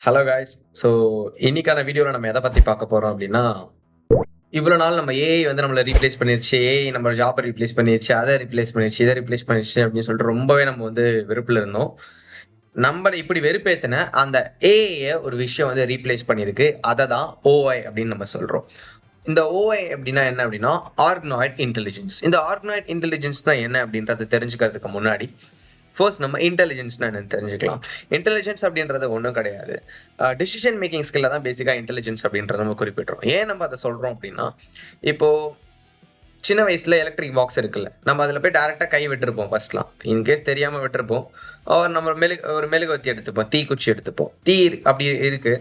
Hello guys. So இன்னைக்கான வீடியோவில் நம்ம எதை பற்றி பார்க்க போகிறோம் அப்படின்னா, இவ்வளோ நாள் நம்ம ஏஐ வந்து நம்மளை ரீப்ளேஸ் பண்ணிருச்சு, ஏஐ நம்ம ஜாப்பை ரீப்ளேஸ் பண்ணிருச்சு, அதை ரீப்ளேஸ் பண்ணிருச்சு, இதை ரீப்ளேஸ் பண்ணிருச்சு அப்படின்னு சொல்லிட்டு ரொம்பவே நம்ம வந்து வெறுப்பில் இருந்தோம். நம்மளை இப்படி வெறுப்பேற்றின அந்த ஏஐயை ஒரு விஷயம் வந்து ரீப்ளேஸ் பண்ணியிருக்கு. அதை தான் ஓஐ அப்படின்னு நம்ம சொல்கிறோம். இந்த ஓஐ அப்படின்னா என்ன அப்படின்னா, ஆர்கனாய்ட் இன்டெலிஜென்ஸ். இந்த ஆர்கனாய்ட் இன்டெலிஜென்ஸ் தான் என்ன அப்படின்றத தெரிஞ்சுக்கிறதுக்கு முன்னாடி ஃபர்ஸ்ட் நம்ம இன்டெலிஜென்ஸ்னா என்னன்னு தெரிஞ்சுக்கலாம். இன்டெலிஜென்ஸ் அப்படின்றது ஒன்றும் கிடையாது. டிசிஷன் மேக்கிங் ஸ்கில்ல தான் பேசிக்காக இன்டெலிஜென்ஸ் அப்படின்றத நம்ம குறிப்பிடுறோம். ஏன் நம்ம அதை சொல்கிறோம் அப்படின்னா, இப்போ சின்ன வயசுல எலக்ட்ரிக் பாக்ஸ் இருக்குல்ல, நம்ம அதில் போய் டேரெக்டாக கை விட்டுருப்போம் ஃபர்ஸ்ட்லாம். இன்கேஸ் தெரியாமல் விட்டுருப்போம். நம்ம ஒரு மெழுகுவத்தி எடுத்துப்போம், தீக்குச்சி எடுத்துப்போம். அப்படி இருக்கு.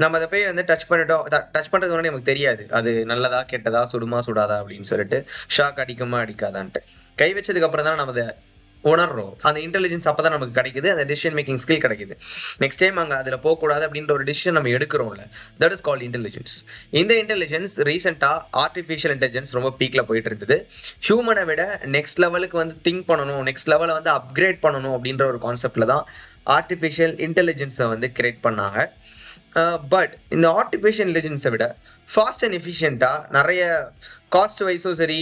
நம்ம அதை போய் வந்து டச் பண்ணிட்டோம். டச் பண்ணுறது முன்னாடி நமக்கு தெரியாது அது நல்லதா கெட்டதா, சுடுமா சுடாதா அப்படின்னு சொல்லிட்டு, ஷாக் அடிக்குமா அடிக்காதான்ட்டு. கை வச்சதுக்கு அப்புறம் தான் நம்ம அதை உணர்றோம். அந்த இன்டெலிஜென்ஸ் அப்பதான் நமக்கு கிடைக்குது. அந்த டிசிஷன் மேக்கிங் ஸ்கில் கிடைக்குது. நெக்ஸ்ட் டைம் அங்கே அதில் போகக்கூடாது அப்படின்ற ஒரு டிசிஷன் நம்ம எடுக்கிறோம்ல, தட் இஸ் கால்ட் இன்டெலிஜென்ஸ். இந்த இன்டெலிஜென்ஸ் ரீசெண்டாக ஆர்டிஃபிஷியல் இன்டெலிஜென்ஸ் ரொம்ப பீக்கில் போயிட்டு இருந்தது. ஹியூமனை விட நெக்ஸ்ட் லெவலுக்கு வந்து திங்க் பண்ணணும், நெக்ஸ்ட் லெவலை வந்து அப்கிரேட் பண்ணணும் அப்படின்ற ஒரு கான்செப்டில் தான் ஆர்டிஃபிஷியல் இன்டெலிஜென்ஸை வந்து கிரியேட் பண்ணாங்க. பட் இந்த ஆர்டிஃபிஷியல் இன்டெலிஜென்ஸை விட ஃபாஸ்ட் அண்ட் எஃபிஷியண்ட்டாக நிறைய காஸ்ட் வைஸும் சரி,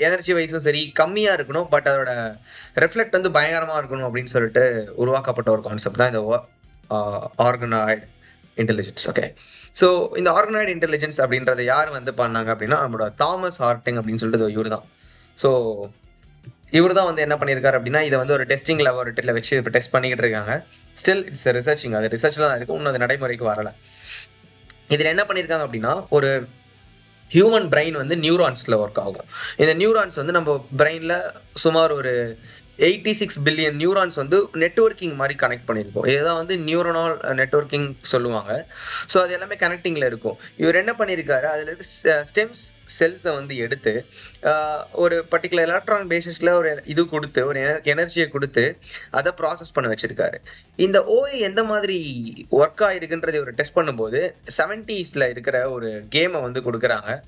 எனர்ஜி வைஸும் சரி கம்மியாக இருக்கணும். பட் அதோட ரெஃப்ளெக்ட் வந்து பயங்கரமாக இருக்கணும் அப்படின்னு சொல்லிட்டு உருவாக்கப்பட்ட ஒரு கான்செப்ட் தான் இந்த ஆர்கனாய்டு இன்டெலிஜென்ஸ். ஓகே, ஸோ இந்த ஆர்கனாய்டு இன்டெலிஜென்ஸ் அப்படின்றத யார் வந்து பண்ணாங்க அப்படின்னா, நம்மளோட தாமஸ் ஹார்டிங் அப்படின்னு சொல்லிட்டு இவர் தான். ஸோ இவர் தான் வந்து என்ன பண்ணியிருக்காரு அப்படின்னா, இதை வந்து ஒரு டெஸ்டிங் லெபார்ட்டரியில் வச்சு இப்போ டெஸ்ட் பண்ணிக்கிட்டு இருக்காங்க. ஸ்டில் இட்ஸ் ரிசர்ச்சிங், அது ரிசர்ச்சில் தான் இருக்குது, இன்னும் அது நடைமுறைக்கு வரலை. இதில் என்ன பண்ணியிருக்காங்க அப்படின்னா, ஒரு ஹியூமன் பிரெயின் வந்து நியூரான்ஸில் ஒர்க் ஆகும். இந்த நியூரான்ஸ் வந்து நம்ம பிரெயினில் சுமார் ஒரு 86 பில்லியன் நியூரான்ஸ் வந்து நெட்வொர்க்கிங் மாதிரி கனெக்ட் பண்ணியிருக்கோம். இதுதான் வந்து நியூரோனால் நெட்வொர்க்கிங் சொல்லுவாங்க. ஸோ அது எல்லாமே கனெக்டிங்கில் இருக்கும். இவர் என்ன பண்ணியிருக்காரு, அதில் இருக்க ஸ்டெம்ஸ் செல்ஸை வந்து எடுத்து ஒரு பர்டிகுலர் எலக்ட்ரான் பேசிஸில் ஒரு இது கொடுத்து, ஒரு எனர்ஜியை கொடுத்து அதை ப்ராசஸ் பண்ண வச்சுருக்காரு. இந்த ஓஐ எந்த மாதிரி ஒர்க் ஆகிருக்குன்றதை ஒரு டெஸ்ட் பண்ணும்போது 70s இருக்கிற ஒரு கேமை வந்து கொடுக்குறாங்க.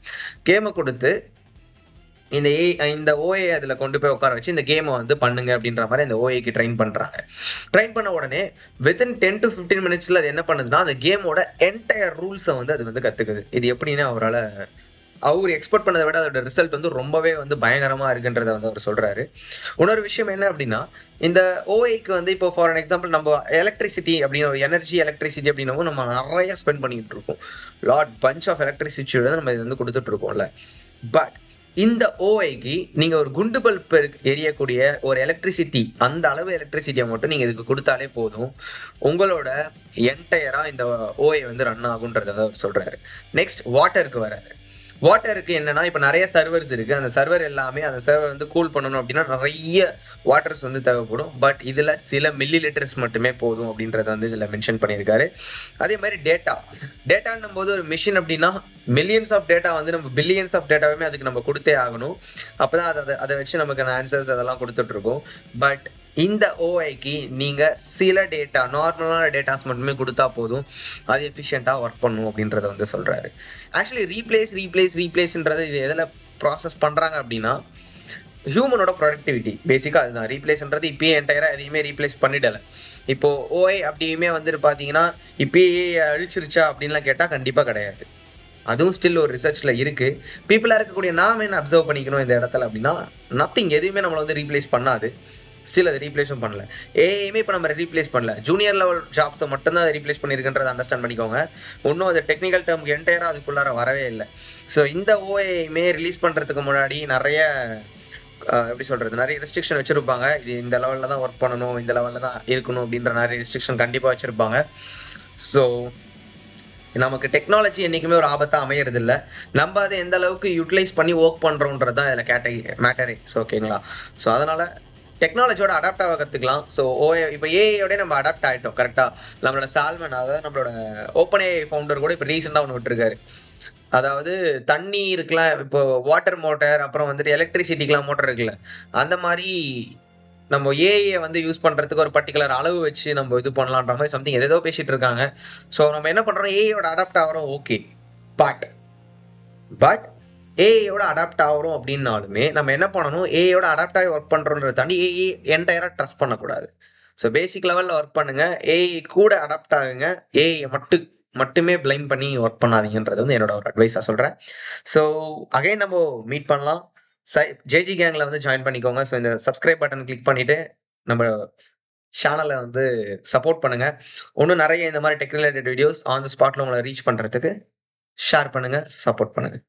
கேமை கொடுத்து இந்த ஓஏ அதில் கொண்டு போய் உட்கார வச்சு இந்த கேமை வந்து பண்ணுங்க அப்படின்ற மாதிரி அந்த ஓஏக்கு ட்ரெயின் பண்ணுறாங்க. ட்ரெயின் பண்ண உடனே வித்தின் 10 to 15 மினிட்ஸில் அது என்ன பண்ணுதுன்னா, அந்த கேமோட என்டையர் ரூல்ஸை வந்து அது வந்து கற்றுக்குது. இது எப்படின்னா, அவர் எக்ஸ்பெக்ட் பண்ணதை விட அதோட ரிசல்ட் வந்து ரொம்பவே வந்து பயங்கரமாக இருக்குன்றதை வந்து அவர் சொல்கிறாரு. இன்னொரு விஷயம் என்ன அப்படின்னா, இந்த ஓஐக்கு வந்து இப்போ ஃபார் அன் எக்ஸாம்பிள் நம்ம எலக்ட்ரிசிட்டி அப்படின்னு ஒரு எலக்ட்ரிசிட்டி அப்படின்னவும் நம்ம நிறைய ஸ்பெண்ட் பண்ணிக்கிட்டு இருக்கோம். பஞ்ச் ஆஃப் எலக்ட்ரிசிட்டி நம்ம இது வந்து கொடுத்துட்டு இருக்கோம்ல. பட் இந்த ஓஐக்கு நீங்க ஒரு குண்டு பல்ப் எரியக்கூடிய ஒரு எலக்ட்ரிசிட்டி, அந்த அளவு எலக்ட்ரிசிட்டியை மட்டும் நீங்க இதுக்கு கொடுத்தாலே போதும், உங்களோட என்டையரா இந்த ஓஐ வந்து ரன் ஆகுன்றத சொல்றாரு. நெக்ஸ்ட் வாட்டருக்கு வராரு. வாட்டருக்கு என்னன்னா, இப்போ நிறைய சர்வர்ஸ் இருக்கு. அந்த சர்வர் எல்லாமே அந்த சர்வர் வந்து கூல் பண்ணணும் அப்படின்னா நிறைய வாட்டர்ஸ் வந்து தேவைப்படும். பட் இதுல சில மில்லி லிட்டர்ஸ் மட்டுமே போதும் அப்படின்றத வந்து இதுல மென்ஷன் பண்ணியிருக்காரு. அதே மாதிரி டேட்டான்னும் போது ஒரு மிஷின் அப்படின்னா மில்லியன்ஸ் ஆஃப் டேட்டா வந்து நம்ம பில்லியன்ஸ் ஆஃப் டேட்டாவுமே அதுக்கு நம்ம கொடுத்தே ஆகணும். அப்பதான் அதை வச்சு நமக்கு ஆன்சர்ஸ் அதெல்லாம் கொடுத்துட்டு இருக்கோம். பட் இந்த ஓஐக்கு நீங்க சில டேட்டா, நார்மலான டேட்டாஸ் மட்டுமே கொடுத்தா போதும், அது எஃபிஷியண்டாக ஒர்க் பண்ணும் அப்படின்றத வந்து சொல்றாரு. ஆக்சுவலி ரீப்ளேஸ்ன்றது இது எதில் ப்ராசஸ் பண்றாங்க அப்படின்னா, ஹியூமனோட ப்ரொடக்டிவிட்டி பேசிக்காக அதுதான். ரீப்ளேஸ்ன்றது இப்பயே என்டையராக எதையுமே ரீப்ளேஸ் பண்ணிடலை. இப்போ ஓஐ அப்படியுமே வந்துட்டு பார்த்தீங்கன்னா இப்பயே அழிச்சிருச்சா அப்படின்லாம் கேட்டால் கண்டிப்பாக கிடையாது. அதுவும் ஸ்டில் ஒரு ரிசர்ச்சில் இருக்குது. பீப்புளாக இருக்கக்கூடிய நாம் என்ன அப்சர்வ் பண்ணிக்கணும் இந்த இடத்துல அப்படின்னா, நத்திங், எதுவுமே நம்மளை வந்து ரீப்ளேஸ் பண்ணாது. ஸ்டில் அது ரீப்ளேஸும் பண்ணல. ஏஐயுமே இப்போ நம்ம ரீப்ளேஸ் பண்ணல. ஜூனியர் லெவல் ஜாப்ஸை மட்டும்தான் அதை ரீப்ளேஸ் பண்ணியிருக்குன்றதை அண்டர்ஸ்டாண்ட் பண்ணிக்கோங்க. இன்னும் அது டெக்னிக்கல் டேர்முக்கு என்டையராக அதுக்குள்ளார வரவே இல்லை. ஸோ இந்த ஓஏயுமே ரிலீஸ் பண்ணுறதுக்கு முன்னாடி நிறைய எப்படி சொல்கிறது, நிறைய ரெஸ்ட்ரிக்ஷன் வச்சுருப்பாங்க. இது இந்த லெவலில் தான் ஒர்க் பண்ணணும், இந்த லெவலில் தான் இருக்கணும் அப்படின்ற நிறைய ரெஸ்ட்ரிக்ஷன் கண்டிப்பாக வச்சுருப்பாங்க. ஸோ நமக்கு டெக்னாலஜி என்றைக்குமே ஒரு ஆபத்தாக அமையறது இல்லை. நம்ம அதை எந்த அளவுக்கு யூட்டிலைஸ் பண்ணி ஒர்க் பண்ணுறோன்றது தான் இதில் மேட்டரே. ஸோ ஓகேங்களா. ஸோ அதனால் டெக்னாலஜியோட அடாப்ட் ஆக கற்றுக்கலாம். ஸோ இப்போ ஏஐயோட நம்ம அடாப்ட் ஆகிட்டோம் கரெக்டாக. நம்மளோட சால்மன், அதாவது நம்மளோட ஓப்பன் ஏஐ ஃபவுண்டர் கூட இப்போ ரீசெண்டாக ஒன்று விட்டுருக்காரு. அதாவது தண்ணி இருக்கலாம், இப்போ வாட்டர் மோட்டர், அப்புறம் வந்துட்டு எலக்ட்ரிசிட்டிக்கெலாம் மோட்டர் இருக்குல்ல, அந்த மாதிரி நம்ம ஏஐயை வந்து யூஸ் பண்ணுறதுக்கு ஒரு பர்டிகுலர் அளவு வச்சு நம்ம இது பண்ணலான்ற மாதிரி சம்திங் எதோ பேசிகிட்டு இருக்காங்க. ஸோ நம்ம என்ன பண்ணுறோம், ஏஐயோட அடாப்ட் ஆகிறோம் ஓகே. பட் ஏஐயோட அடாப்ட் ஆகிறோம் அப்படின்னாலுமே நம்ம என்ன பண்ணணும், ஏஐயோட அடாப்ட் ஆகி ஒர்க் பண்ணுறோன்றதை தாண்டி ஏஐ என்டையராக ட்ரஸ்ட் பண்ணக்கூடாது. ஸோ பேசிக் லெவல்ல ஒர்க் பண்ணுங்க. ஏஐ கூட அடாப்ட் ஆகுங்க. ஏஐ மட்டுமே பிளைம் பண்ணி ஒர்க் பண்ணாதீங்கன்றது வந்து என்னோட ஒரு அட்வைஸா சொல்றேன். ஸோ அகைன் நம்ம மீட் பண்ணலாம். ஜேஜி கேங்ல வந்து ஜாயின் பண்ணிக்கோங்க. ஸோ இந்த சப்ஸ்கிரைப் பட்டன் கிளிக் பண்ணிட்டு நம்ம சேனலை வந்து சப்போர்ட் பண்ணுங்க. இன்னும் நிறைய இந்த மாதிரி tech related videos on the ஸ்பாட்ல உங்களை ரீச் பண்றதுக்கு ஷேர் பண்ணுங்க, சப்போர்ட் பண்ணுங்க.